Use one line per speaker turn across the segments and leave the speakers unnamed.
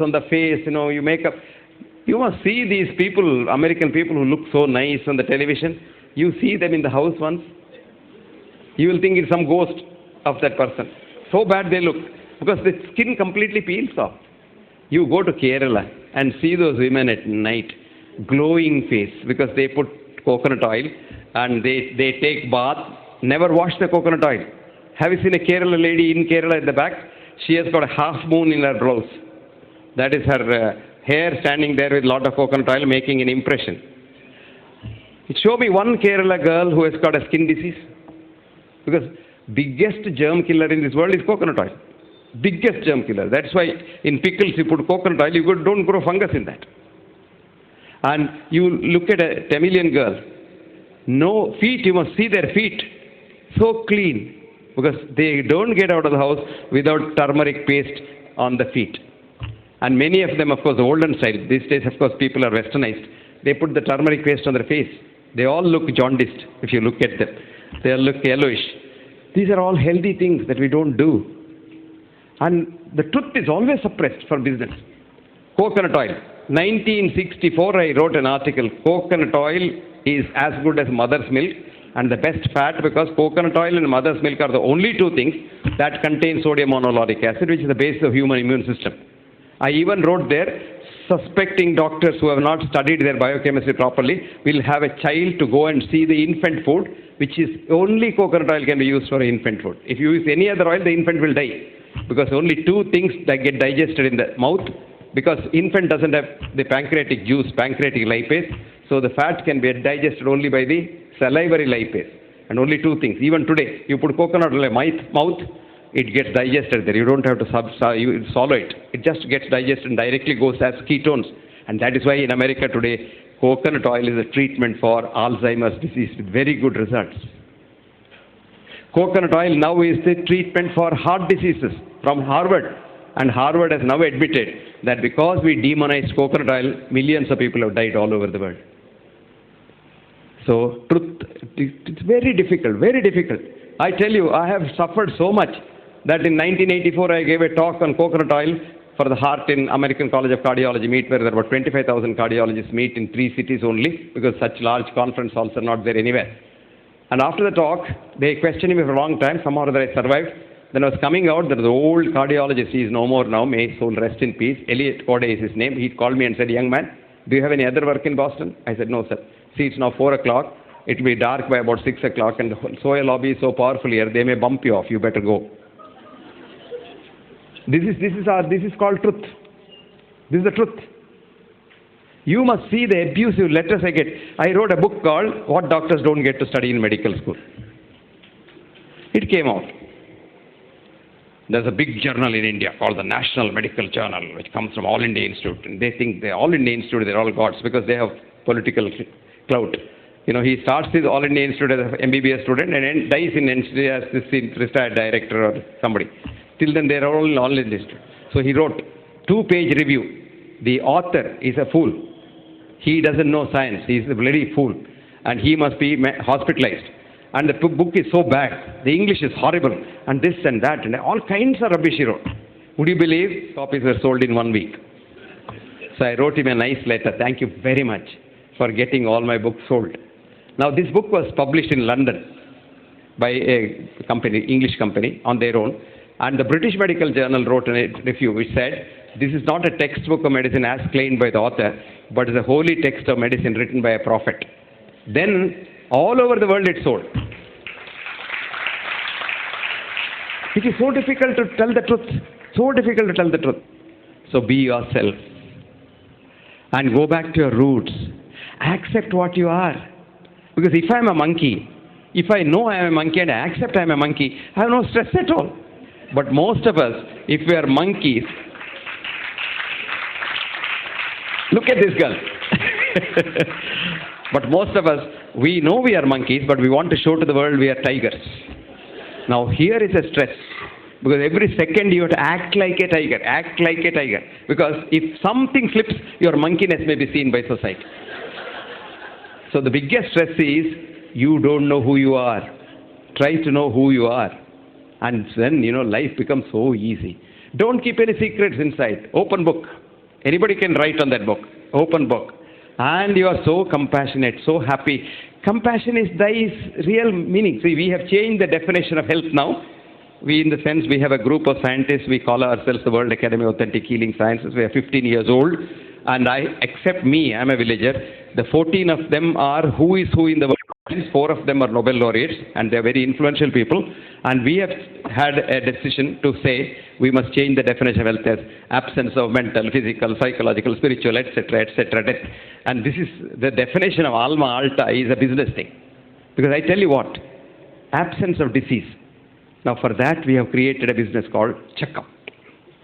on the face, you make up. You must see these people, American people who look so nice on the television. You see them in the house once, you will think it's some ghost of that person. So bad they look, because the skin completely peels off. You go to Kerala and see those women at night, glowing face, because they put coconut oil and they take bath, never wash the coconut oil. Have you seen a Kerala lady in Kerala at the back? She has got a half moon in her brows. That is her hair standing there with a lot of coconut oil making an impression. Show me one Kerala girl who has got a skin disease. Because biggest germ killer in this world is coconut oil. Biggest germ killer. That's why in pickles you put coconut oil, you don't grow fungus in that. And you look at a Tamilian girl, no feet, you must see their feet. So clean. Because they don't get out of the house without turmeric paste on the feet. And many of them, of course, the olden style. These days, of course, people are westernized. They put the turmeric paste on their face. They all look jaundiced if you look at them. They look yellowish. These are all healthy things that we don't do. And the truth is always suppressed for business. Coconut oil. 1964, I wrote an article. Coconut oil is as good as mother's milk and the best fat, because coconut oil and mother's milk are the only two things that contain sodium monolauric acid, which is the base of human immune system. I even wrote there, suspecting doctors who have not studied their biochemistry properly will have a child to go and see the infant food, which is only coconut oil can be used for infant food. If you use any other oil, the infant will die, because only two things that get digested in the mouth, because infant doesn't have the pancreatic juice, pancreatic lipase, so the fat can be digested only by the salivary lipase, and only two things. Even today, you put coconut oil in the mouth, it gets digested there. You don't have to swallow it. It just gets digested and directly goes as ketones. And that is why in America today, coconut oil is a treatment for Alzheimer's disease with very good results. Coconut oil now is the treatment for heart diseases from Harvard. And Harvard has now admitted that because we demonized coconut oil, millions of people have died all over the world. So, truth, it's very difficult, very difficult. I tell you, I have suffered so much that in 1984 I gave a talk on coconut oil for the heart in American College of Cardiology meet, where there were 25,000 cardiologists meet in 3 cities only, because such large conference halls are not there anywhere. And after the talk, they questioned me for a long time. Somehow or other I survived. Then I was coming out, there was an old cardiologist, he is no more now, may his soul rest in peace. Elliot Corday is his name. He called me and said, "Young man, do you have any other work in Boston?" I said, "No, sir. See, it's now 4 o'clock. It will be dark by about 6 o'clock, and the soil lobby is so powerful here, they may bump you off. You better go." This is called truth. This is the truth. You must see the abusive letters I get. I wrote a book called "What Doctors Don't Get to Study in Medical School." It came out. There's a big journal in India called the National Medical Journal, which comes from All India Institute. And they think they're All India Institute, they're all gods, because they have political clout. He starts his All India Institute as an MBBS student and dies in NCD as this retired director or somebody. Till then, they're all in All India Institute. So he wrote 2-page review. The author is a fool. He doesn't know science. He's a bloody fool. And he must be hospitalized. And the book is so bad. The English is horrible. And this and that. And all kinds of rubbish he wrote. Would you believe copies were sold in 1 week? So I wrote him a nice letter. "Thank you very much for getting all my books sold." Now this book was published in London by a company, English company, on their own. And the British Medical Journal wrote a review which said, "This is not a textbook of medicine as claimed by the author, but is a holy text of medicine written by a prophet." Then all over the world it sold. It is so difficult to tell the truth. So difficult to tell the truth. So be yourself. And go back to your roots. Accept what you are. Because if I am a monkey, if I know I am a monkey and I accept I am a monkey, I have no stress at all. But most of us, if we are monkeys, look at this girl. But most of us, we know we are monkeys, but we want to show to the world we are tigers. Now here is a stress. Because every second you have to act like a tiger, act like a tiger. Because if something slips, your monkeyness may be seen by society. So the biggest stress is, you don't know who you are. Try to know who you are. And then, life becomes so easy. Don't keep any secrets inside. Open book. Anybody can write on that book, open book. And you are so compassionate, so happy. Compassion is thy real meaning. See, we have changed the definition of health now. We, in the sense, we have a group of scientists. We call ourselves the World Academy of Authentic Healing Sciences. We are 15 years old. And except me, I'm a villager. The 14 of them are who is who in the world. 4 of them are Nobel laureates, and they're very influential people. And we have had a decision to say we must change the definition of health as absence of mental, physical, psychological, spiritual, etc., etc. And this is the definition of Alma Alta is a business thing. Because I tell you what, absence of disease. Now for that we have created a business called checkup.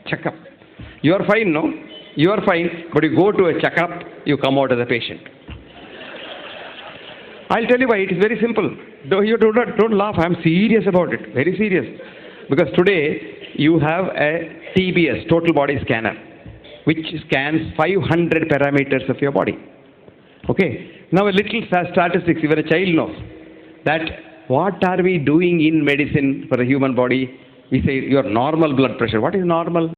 Checkup. You are fine, no? You are fine, but you go to a checkup, you come out as a patient. I'll tell you why. It is very simple. Don't laugh. I'm serious about it. Very serious. Because today you have a TBS, total body scanner, which scans 500 parameters of your body. Okay. Now a little statistics. Even a child knows that what are we doing in medicine for the human body. We say your normal blood pressure. What is normal?